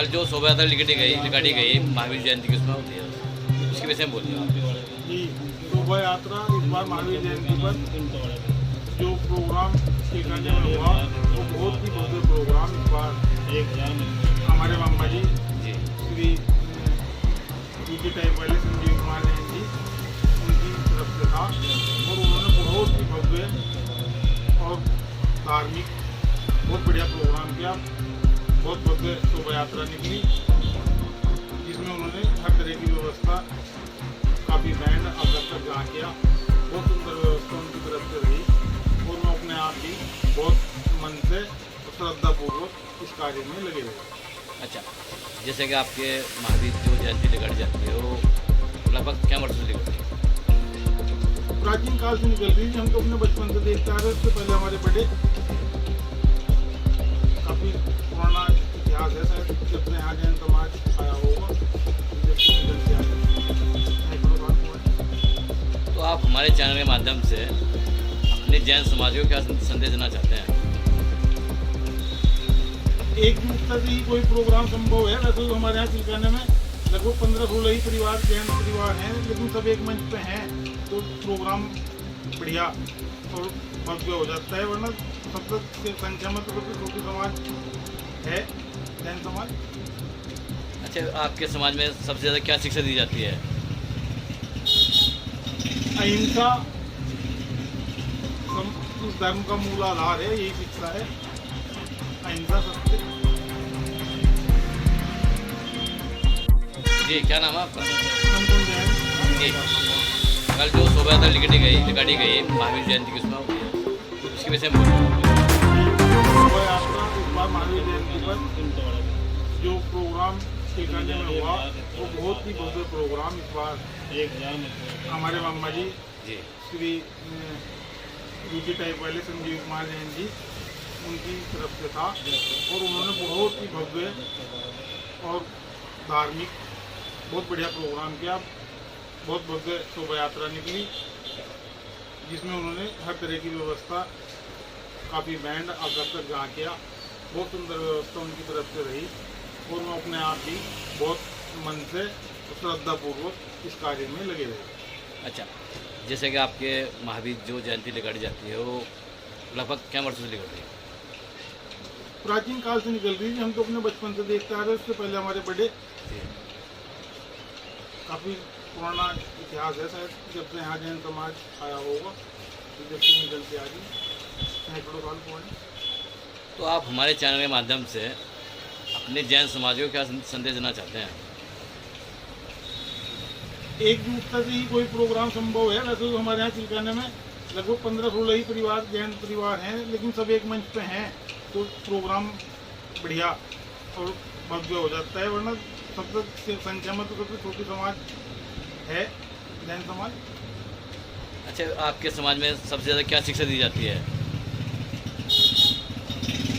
कल जो शोभा यात्रा निकाली गई महावीर जयंती की, उसमें होती है उसके विषय में बोलिए आप। जी, शोभा यात्रा इस बार महावीर जयंती पर जो प्रोग्राम टिकाने में हुआ वो बहुत ही भव्य प्रोग्राम इस बार हमारे मामा जी श्री यूपी टाइप वाले संजीव कुमार जैन जी उनकी तरफ से था और उन्होंने बहुत ही भव्य और धार्मिक बहुत बढ़िया प्रोग्राम किया। बहुत भव्य शोभा यात्रा निकली जिसमें उन्होंने हर तरह की व्यवस्था, काफ़ी बैंड आकर्षक जहाँ किया, बहुत सुंदर व्यवस्था उनकी तरफ से रही और मैं अपने आप ही बहुत मन से श्रद्धापूर्वक इस कार्य में लगे रहे। अच्छा, जैसे कि आपके महावीर जो जयंती निकल जाती है वो लगभग क्या वर्ष से निकलती है? प्राचीन काल से निकल रही थी, हम तो अपने बचपन से देखते आ रहे हैं। उससे पहले हमारे बड़े, काफ़ी पुराना इतिहास है, शायद जब से यहाँ जैन समाज आया होगा, जब से निकल के आया। तो आप हमारे चैनल के माध्यम से अपने जैन समाज को क्या संदेश देना चाहते हैं? एक जुटता से ही कोई प्रोग्राम संभव है। वैसे तो हमारे यहाँ चिलकाने में लगभग 15-16 ही परिवार जैन परिवार हैं, लेकिन सब एक मंच पे हैं तो प्रोग्राम बढ़िया और भव्य हो जाता है। वरना सबसे संख्या में तो सबसे छोटी समाज है जैन समाज। अच्छा, आपके समाज में सबसे ज़्यादा क्या शिक्षा दी जाती है? अहिंसा इस धर्म का मूल आधार है, यही शिक्षा है, अहिंसा सत्य। जी, क्या नाम है आपका? जी, जैन। कल जो शोभा यात्रा निकाली गई महावीर जयंती की, उसमें होती है उसके विषय में बोलिए। शोभा यात्रा इस बार महावीर जयंती पर जो प्रोग्राम टिकाने में हुआ वो बहुत ही भव्य प्रोग्राम इस बार हमारे मामा जी श्री यूपी टाइप वाले संजीव कुमार जैन जी उनकी तरफ से था और उन्होंने बहुत ही भव्य और धार्मिक बहुत बढ़िया प्रोग्राम किया। बहुत भव्य शोभा यात्रा निकली जिसमें उन्होंने हर तरह की व्यवस्था, काफ़ी बैंड आकर्षक जहाँ किया, बहुत सुंदर व्यवस्था उनकी तरफ से रही और मैं अपने आप ही बहुत मन से श्रद्धापूर्वक इस कार्य में लगे रहे। अच्छा, जैसे कि आपके महावीर जो जयंती निकाली जाती है वो लगभग क्या वर्ष से निकल रही है? प्राचीन काल से निकल रही थी, हम तो अपने बचपन से देखते आ रहे हैं। उससे पहले हमारे बड़े, काफ़ी पुराना इतिहास है, शायद जब से यहाँ जैन समाज आया होगा, जब से निकल के आ रही सैकड़ों साल पुरानी। तो आप हमारे चैनल के माध्यम से अपने जैन समाज को क्या संदेश देना चाहते हैं? एक जुटता से ही कोई प्रोग्राम संभव है। वैसे तो हमारे यहाँ चिलकाने में लगभग 15-16 ही परिवार जैन परिवार हैं, लेकिन सब एक मंच पे हैं तो प्रोग्राम बढ़िया और भव्य हो जाता है। वरना सबसे संख्या में तो सबसे छोटी समाज है जैन समाज। अच्छा, आपके समाज में सबसे ज़्यादा क्या शिक्षा दी जाती है?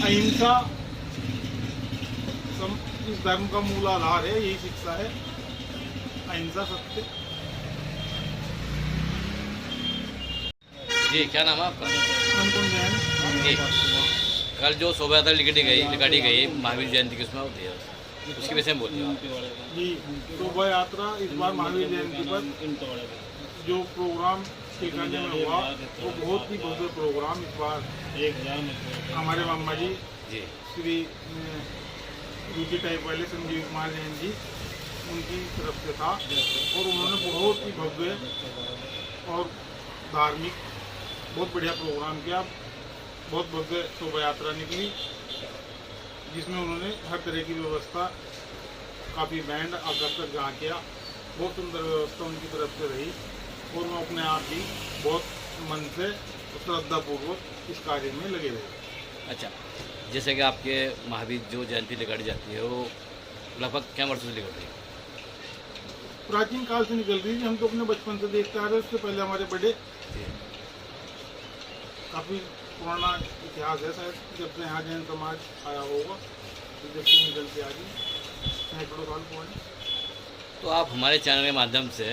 अहिंसा इस धर्म का मूल आधार है, यही शिक्षा है, अहिंसा सत्य। जी, क्या नाम है आपका? जैन। जी, कल जो शोभा यात्रा निकाली गई महावीर जयंती की, उसमें होती है उसके विषय में बोलिए आप। जी, शोभा यात्रा इस बार महावीर जयंती पर जो प्रोग्राम टिकाने में हुआ वो बहुत ही भव्य प्रोग्राम इस बार हमारे मामा जी श्री यूपी टाइप वाले संजीव कुमार जैन जी उनकी तरफ से था और उन्होंने बहुत ही भव्य और धार्मिक बहुत बढ़िया प्रोग्राम किया। बहुत भव्य शोभा यात्रा निकली जिसमें उन्होंने हर तरह की व्यवस्था, काफ़ी बैंड आकर्षक जहाँ किया, बहुत सुंदर व्यवस्था उनकी तरफ से रही और मैं अपने आप ही बहुत मन से श्रद्धापूर्वक इस कार्य में लगे रहे। अच्छा, जैसे कि आपके महावीर जो जयंती निकाली जाती है वो लगभग क्या वर्ष से निकल रही है? प्राचीन काल से निकल रही थी, हम तो अपने बचपन से देखते आ रहे हैं। उससे पहले हमारे बड़े, काफ़ी पुराना इतिहास है, शायद जब से यहाँ जैन समाज आया होगा, जब से निकल के आ रही सैकड़ों साल पुरानी। तो आप हमारे चैनल के माध्यम से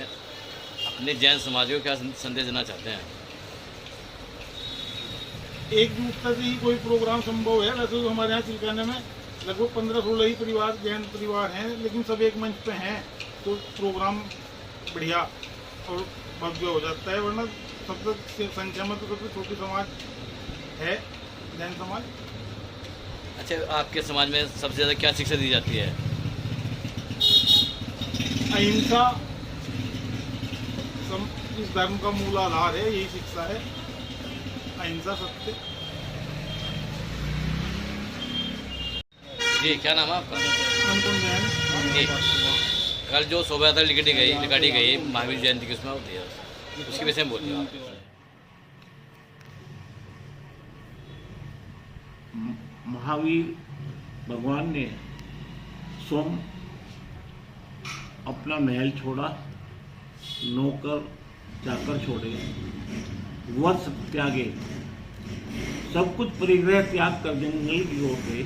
अपने जैन समाज को क्या संदेश देना चाहते हैं? एक जुटता से ही कोई प्रोग्राम संभव है। वैसे तो हमारे यहाँ चिलकाने में लगभग 15-16 ही परिवार जैन परिवार हैं, लेकिन सब एक मंच पे हैं तो प्रोग्राम बढ़िया और भव्य हो जाता है। वरना सबसे संख्या में तो सबसे छोटी समाज है जैन समाज। अच्छा, आपके समाज में सबसे ज़्यादा क्या शिक्षा दी जाती है? अहिंसा इस धर्म का मूल आधार है, यही शिक्षा है, अहिंसा सत्य। जी, क्या नाम है आपका? अनुपम जैन। जी, कल जो शोभा यात्रा निकाली गई महावीर जयंती की, उसमें होती है, उसके विषय में बोलिए आप। महावीर भगवान ने स्वयं अपना महल छोड़ा, नौकर चाकर छोड़े, वत्स त्यागे, सब कुछ परिग्रह त्याग कर जंगल की ओर गए,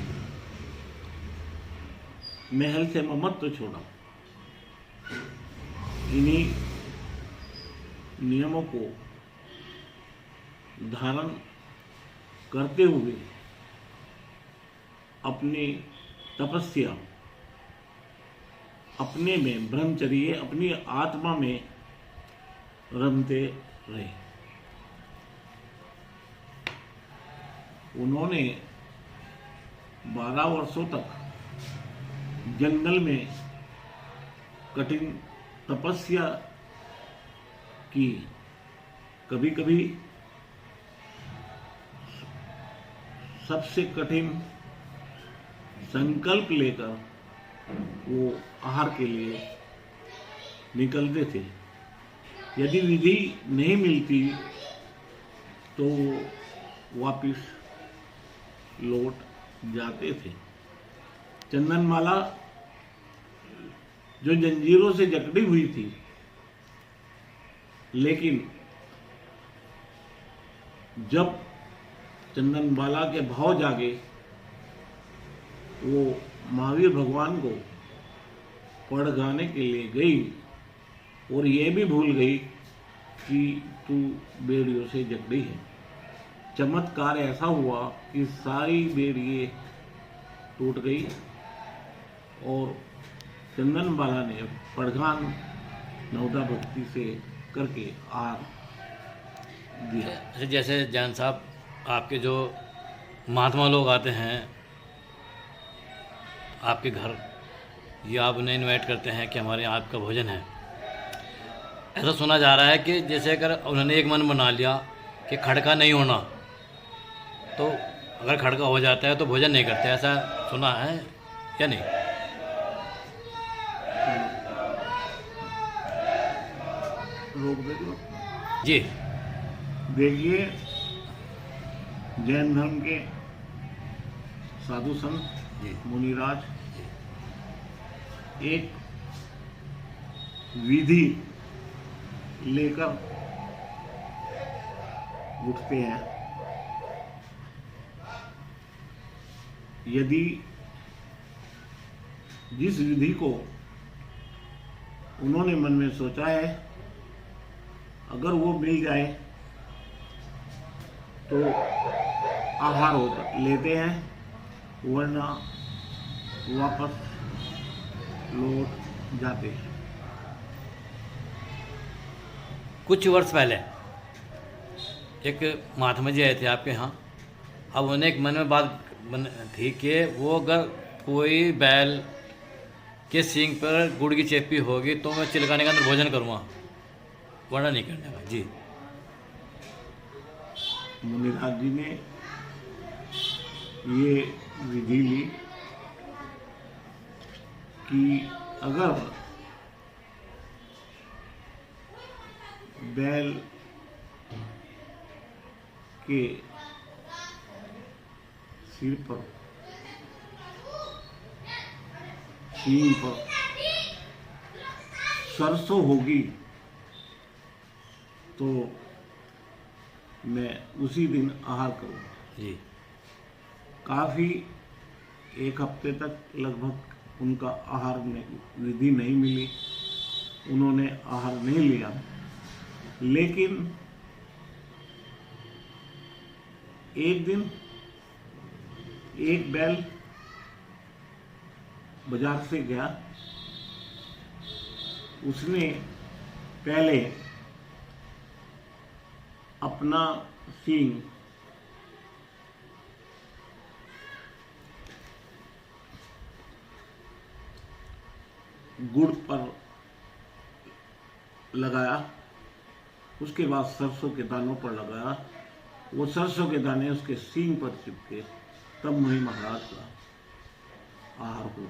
महल से ममत्व छोड़ा। इन्हीं नियमों को धारण करते हुए अपनी तपस्या, अपने में ब्रह्मचर्य, अपनी आत्मा में रमते रहे। उन्होंने 12 वर्षों तक जंगल में कठिन तपस्या की। कभी कभी सबसे कठिन संकल्प लेकर वो आहार के लिए निकलते थे। यदि विधि नहीं मिलती तो वापिस लौट जाते थे। चंदनमाला जो जंजीरों से जकड़ी हुई थी, लेकिन जब चंदनमाला के भाव जागे, वो महावीर भगवान को पढ़ गाने के लिए गई और ये भी भूल गई कि तू बेड़ियों से जकड़ी है। चमत्कार ऐसा हुआ कि सारी बेड़ियाँ टूट गई और चंदनमाला ने पड़गान नवदा भक्ति से करके आर दिया। अच्छा, जैसे जैन साहब, आपके जो महात्मा लोग आते हैं आपके घर, या आप उन्हें इनवाइट करते हैं कि हमारे यहाँ आपका भोजन है, ऐसा सुना जा रहा है कि जैसे अगर उन्होंने एक मन बना लिया कि खड़का नहीं होना, तो अगर खड़का हो जाता है तो भोजन नहीं करते, ऐसा सुना है या नहीं? रोक दे दो। जी, देखिए, जैन धर्म के साधु संत, जी, मुनिराज एक विधि लेकर उठते हैं। यदि जिस विधि को उन्होंने मन में सोचा है अगर वो मिल जाए तो आहार लेते हैं, वरना वापस लौट जाते हैं। कुछ वर्ष पहले एक महात्मा जी आए थे आपके यहाँ। अब उन्हें एक मन में बात थी कि वो अगर कोई बैल के सींग पर गुड़ की चेपी होगी तो मैं चिलकाने के अंदर भोजन करूँगा, वरना नहीं करने का। जी, मुनिराज जी ने ये विधि ली कि अगर बैल के सिर पर, सींग पर सरसों होगी तो मैं उसी दिन आहार करूँगा। जी, काफ़ी एक हफ्ते तक लगभग उनका आहार में विधि नहीं मिली, उन्होंने आहार नहीं लिया। लेकिन एक दिन एक बैल बाजार से गया, उसने पहले अपना सींग गुड़ पर लगाया, उसके बाद सरसों के दानों पर लगाया, वो सरसों के दाने उसके सींग पर चिपके, तब मुनि महाराज का आहार हुआ।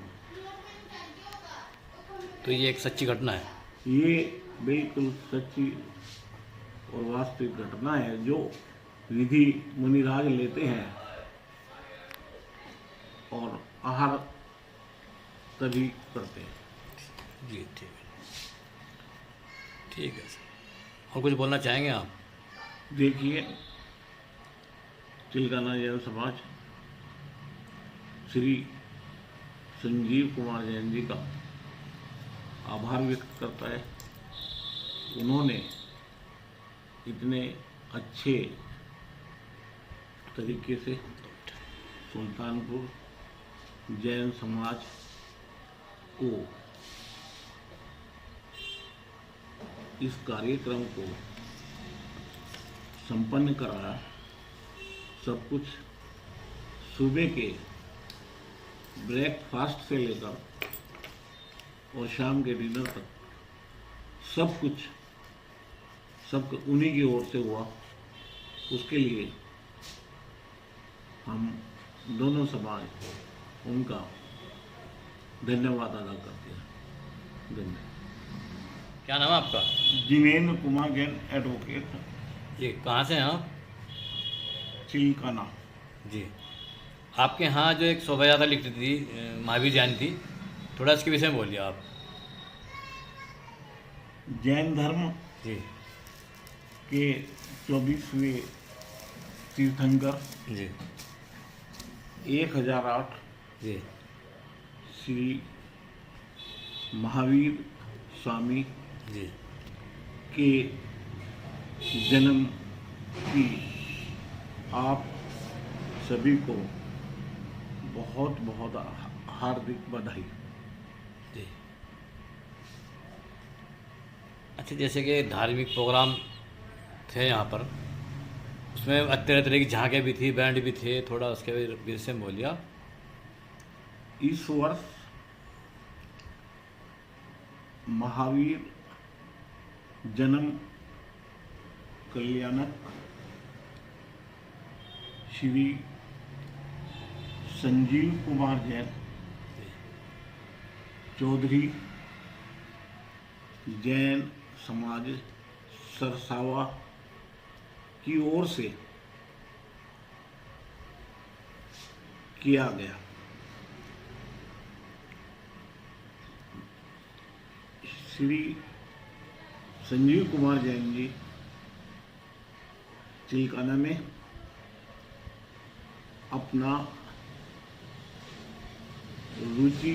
तो ये एक सच्ची घटना है। ये बिल्कुल सच्ची और वास्तविक घटना है, जो विधि मुनिराज लेते हैं और आहार तभी करते हैं। जी ठीक है, ठीक है सर। और कुछ बोलना चाहेंगे आप? देखिए, चिलकाना जैन समाज श्री संजीव कुमार जैन जी का आभार व्यक्त करता है। उन्होंने इतने अच्छे तरीके से सुल्तानपुर जैन समाज को इस कार्यक्रम को संपन्न कराया। सब कुछ सुबह के ब्रेकफास्ट से लेकर और शाम के डिनर तक सब उन्हीं की ओर से हुआ। उसके लिए हम दोनों समाज उनका धन्यवाद अदा करते हैं। धन्यवाद। क्या नाम है आपका? जिनेन्द्र कुमार जैन, एडवोकेट, ये कहाँ से हैं आप? चिलकाना। जी, आपके यहाँ जो एक शोभा यात्रा लिखी थी महावीर जयंती थी, थोड़ा इसके विषय में बोलिए आप। जैन धर्म जी के 24वें तीर्थंकर जी 1008 जी श्री महावीर स्वामी जी के जन्म की आप सभी को बहुत बहुत हार्दिक बधाई। जी। अच्छा, जैसे कि धार्मिक प्रोग्राम थे यहाँ पर, उसमें तरह तरह की झांकियाँ भी थी, बैंड भी थे, थोड़ा उसके विषय में बोलिए। इस वर्ष महावीर जन्म कल्याणक श्री संजीव कुमार जैन चौधरी जैन समाज सरसावा की ओर से किया गया। श्री संजीव कुमार जैन जी चिलकाना में अपना रुचि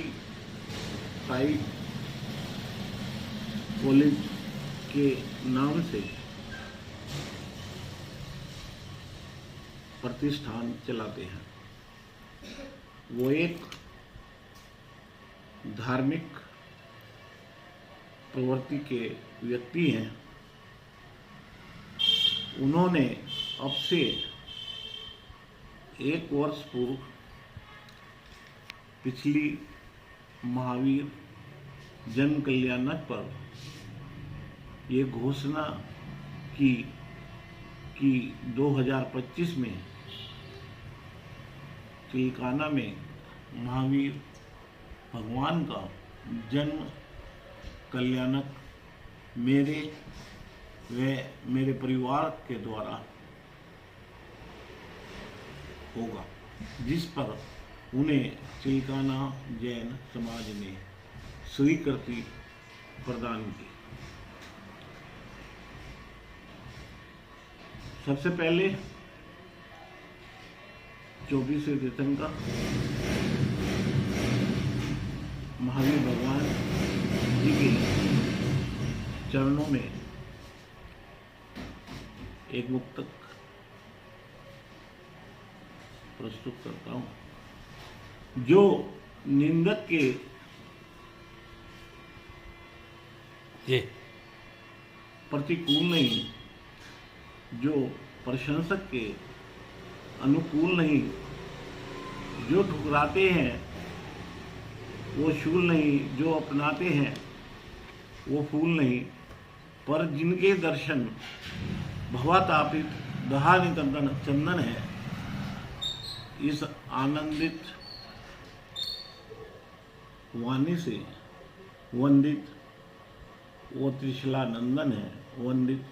साई कॉलेज के नाम से प्रतिष्ठान चलाते हैं। वो एक धार्मिक प्रवृत्ति के व्यक्ति हैं। उन्होंने अब से 1 वर्ष पूर्व पिछली महावीर जन कल्याणक पर ये घोषणा की कि 2025 में चिलकाना में महावीर भगवान का जन्म कल्याणक मेरे परिवार के द्वारा होगा, जिस पर उन्हें चिलकाना जैन समाज ने स्वीकृति प्रदान की। सबसे पहले 24वें तीर्थंकर महावीर भगवान जी के चरणों में एक मुक्तक प्रस्तुत करता हूँ, जो निंदक के जी। प्रतिकूल नहीं, जो प्रशंसक के अनुकूल नहीं, जो ठुकराते हैं वो शूल नहीं, जो अपनाते हैं वो फूल नहीं, पर जिनके दर्शन भवातापित दहा निकंदन चंदन है। इस आनंदित वाणी से वंदित वो त्रिशला नंदन है, वंदित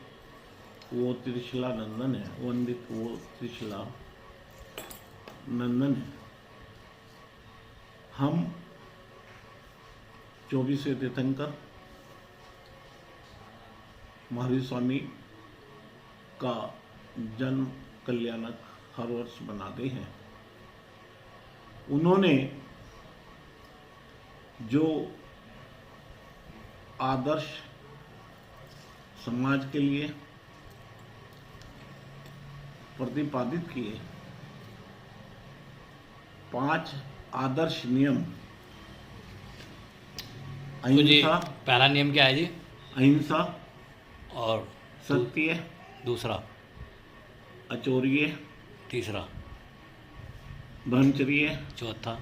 वो त्रिशला नंदन है, वंदित वो त्रिशला नंदन है। हम 24वें तीर्थंकर महावीर स्वामी का जन्म कल्याणक हर वर्ष मनाते हैं। उन्होंने जो आदर्श समाज के लिए प्रतिपादित किए, 5 आदर्श नियम। तो जी अहिंसा, पहला नियम क्या है जी? अहिंसा, और सत्य, दूसरा, अचौर्य, तीसरा, ब्रह्मचर्य चौथा,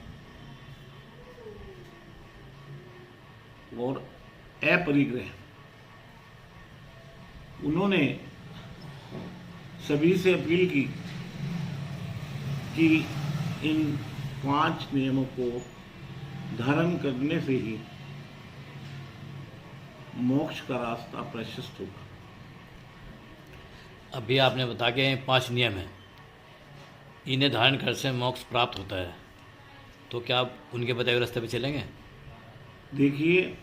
और अपरिग्रह। उन्होंने सभी से अपील की कि इन 5 नियमों को धारण करने से ही मोक्ष का रास्ता प्रशस्त होगा। अभी आपने बता के 5 नियम हैं, इन्हें धारण कर से मोक्ष प्राप्त होता है, तो क्या आप उनके बताए हुए रास्ते पे चलेंगे? देखिए,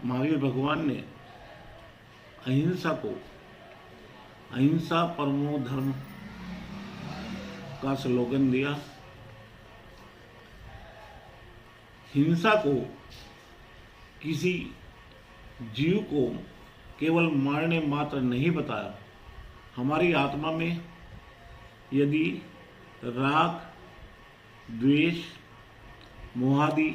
महावीर भगवान ने अहिंसा को अहिंसा परमो धर्म का स्लोगन दिया। हिंसा को किसी जीव को केवल मारने मात्र नहीं बताया। हमारी आत्मा में यदि राग, द्वेष, मोहादि